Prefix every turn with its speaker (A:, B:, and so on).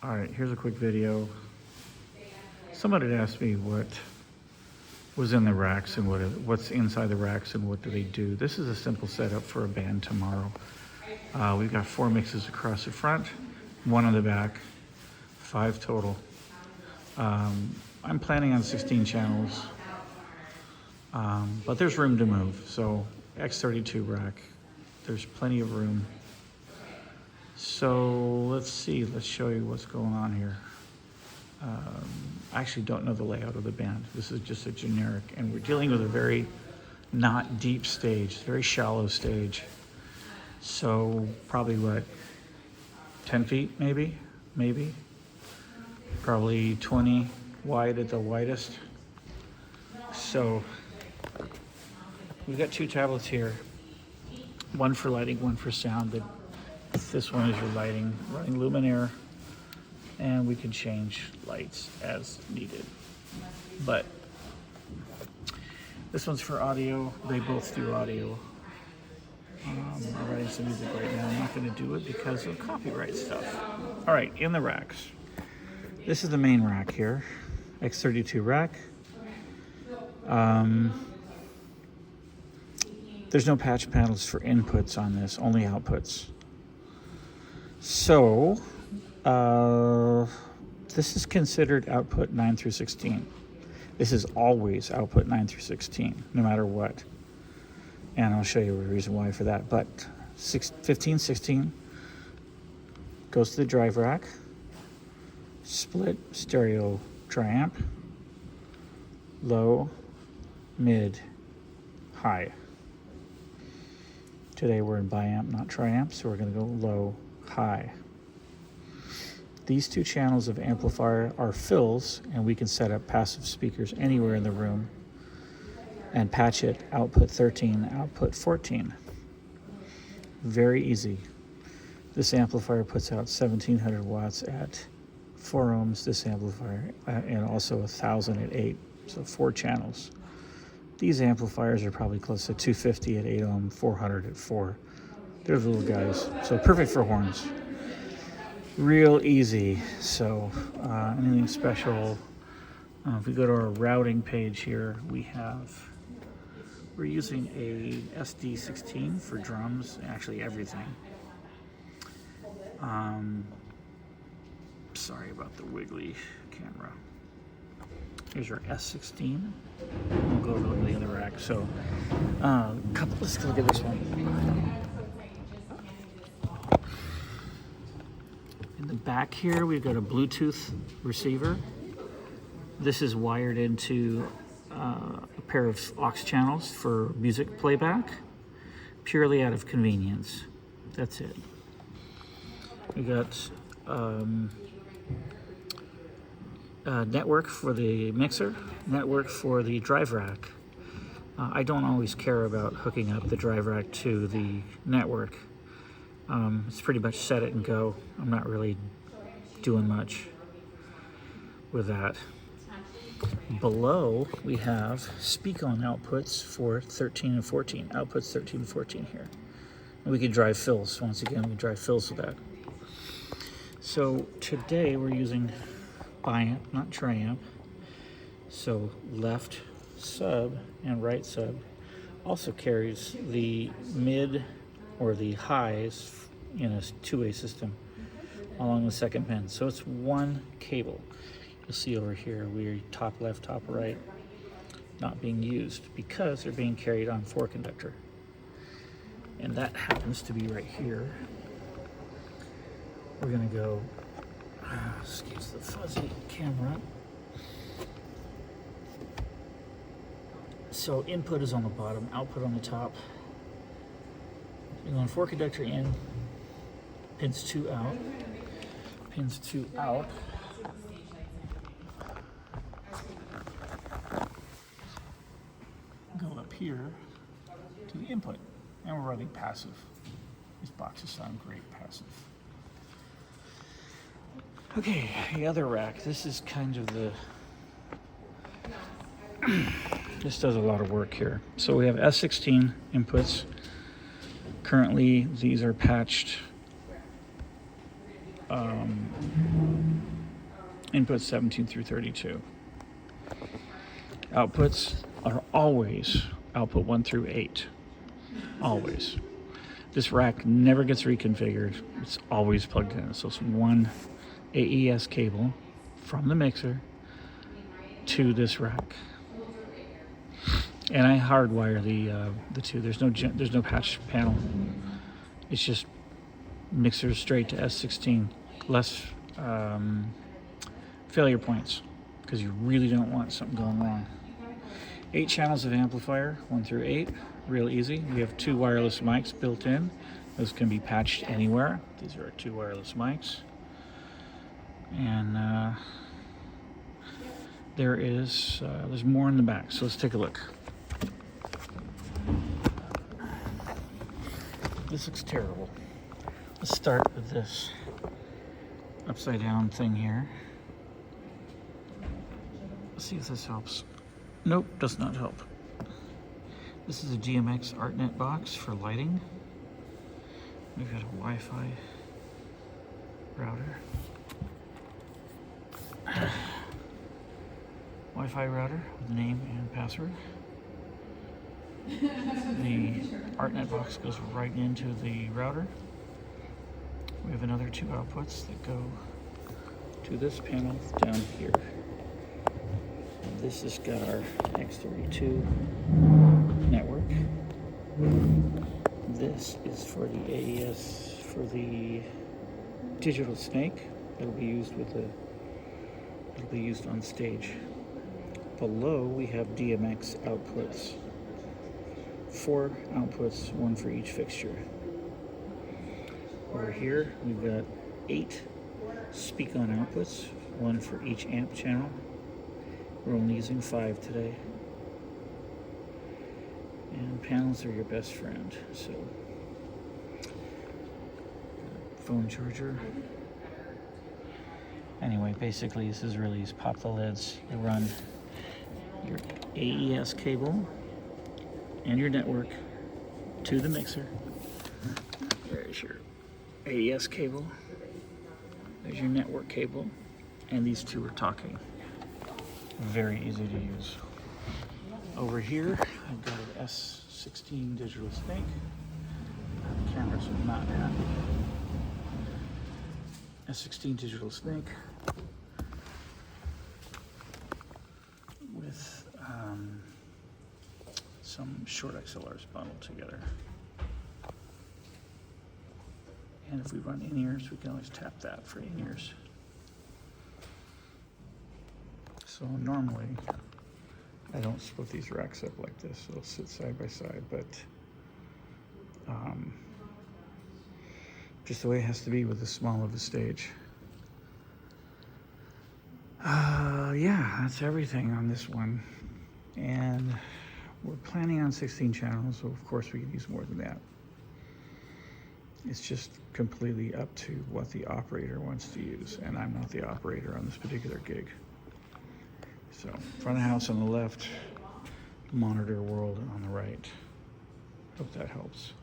A: All right, here's a quick video. Somebody had asked me what was in the racks and what's inside the racks and what do they do. This is a simple setup for a band tomorrow. We've got 4 mixes across the front, 1 on the back, 5 total. I'm planning on 16 channels, but there's room to move. So X32 rack, there's plenty of room. So let's see, let's show you what's going on here. I actually don't know the layout of the band. This is just a generic, and we're dealing with a very not deep stage, very shallow stage. So probably what, 10 feet maybe? Probably 20 wide at the widest. So we've got 2 tablets here, one for lighting, one for sound. But this one is your lighting, running Luminair, and we can change lights as needed. But this one's for audio. They both do audio. I'm writing some music right now. I'm not going to do it because of copyright stuff. All right, in the racks. This is the main rack here, X32 rack. There's no patch panels for inputs on this, only outputs. So, this is considered output 9 through 16. This is always output 9 through 16, no matter what. And I'll show you a reason why for that. But 15, 16 goes to the drive rack. Split stereo triamp. Low, mid, high. Today we're in biamp, not triamp, so we're going to go low, high. These 2 channels of amplifier are fills, and we can set up passive speakers anywhere in the room and patch it output 13, output 14. Very easy. This amplifier puts out 1700 watts at 4 ohms, this amplifier, and also 1000 at 8, so 4 channels. These amplifiers are probably close to 250 at 8 ohm, 400 at 4. They're the little guys, so perfect for horns. Real easy. So anything special? If we go to our routing page here, we're using a SD16 for drums, actually everything. Sorry about the wiggly camera. Here's our S16. We'll go over to the other rack. So, let's look at this one. In the back here, we've got a Bluetooth receiver. This is wired into a pair of aux channels for music playback, purely out of convenience. That's it. We got network for the mixer, network for the drive rack. I don't always care about hooking up the drive rack to the network. It's pretty much set it and go. I'm not really doing much with that. Below, we have speak-on outputs for 13 and 14. Outputs 13 and 14 here. And we can drive fills. Once again, we drive fills with that. So today we're using biamp, not triamp. So left sub and right sub also carries the mid or the highs in a 2-way system along the second pin. So it's 1 cable. You'll see over here we're top left, top right, not being used because they're being carried on 4 conductor. And that happens to be right here. We're gonna go, excuse the fuzzy camera. So input is on the bottom, output on the top. We're going 4 conductor in, pins 2 out, pins 2 out. Go up here to the input, and we're running passive. These boxes sound great passive. Okay, the other rack. This is kind of the this does a lot of work here. So we have S16 inputs. Currently, these are patched inputs 17 through 32. Outputs are always output 1 through 8. Always. This rack never gets reconfigured. It's always plugged in. So it's one AES cable from the mixer to this rack. And I hardwire the two. There's no patch panel. It's just mixer straight to S16. Less failure points, because you really don't want something going wrong. 8 channels of amplifier, 1 through 8, real easy. We have 2 wireless mics built in. Those can be patched anywhere. These are our 2 wireless mics. And there's more in the back, so let's take a look. This looks terrible. Let's start with this upside down thing here. Let's see if this helps. Nope, does not help. This is a GMX ArtNet box for lighting. We've got a Wi-Fi router. Wi-Fi router with name and password. The ArtNet box goes right into the router. We have another 2 outputs that go to this panel down here. This has got our X32 network. This is for the AES for the digital snake. It'll be used on stage. Below we have DMX outputs. 4 outputs, 1 for each fixture. Over here we've got 8 speak-on outputs, 1 for each amp channel. We're only using 5 today. And panels are your best friend, so phone charger. Anyway, basically this is really just pop the lids. You run your AES cable and your network to the mixer. There's your AES cable. There's your network cable. And these 2 are talking. Very easy to use. Over here, I've got an S16 digital snake. The cameras are not happy. S16 digital snake with some short XLRs bundled together. And if we run in-ears, we can always tap that for in-ears. So normally, I don't split these racks up like this. They'll sit side by side, but just the way it has to be with the small of a stage. Yeah, that's everything on this one. And we're planning on 16 channels, so of course we could use more than that. It's just completely up to what the operator wants to use, and I'm not the operator on this particular gig. So, front of house on the left, monitor world on the right. Hope that helps.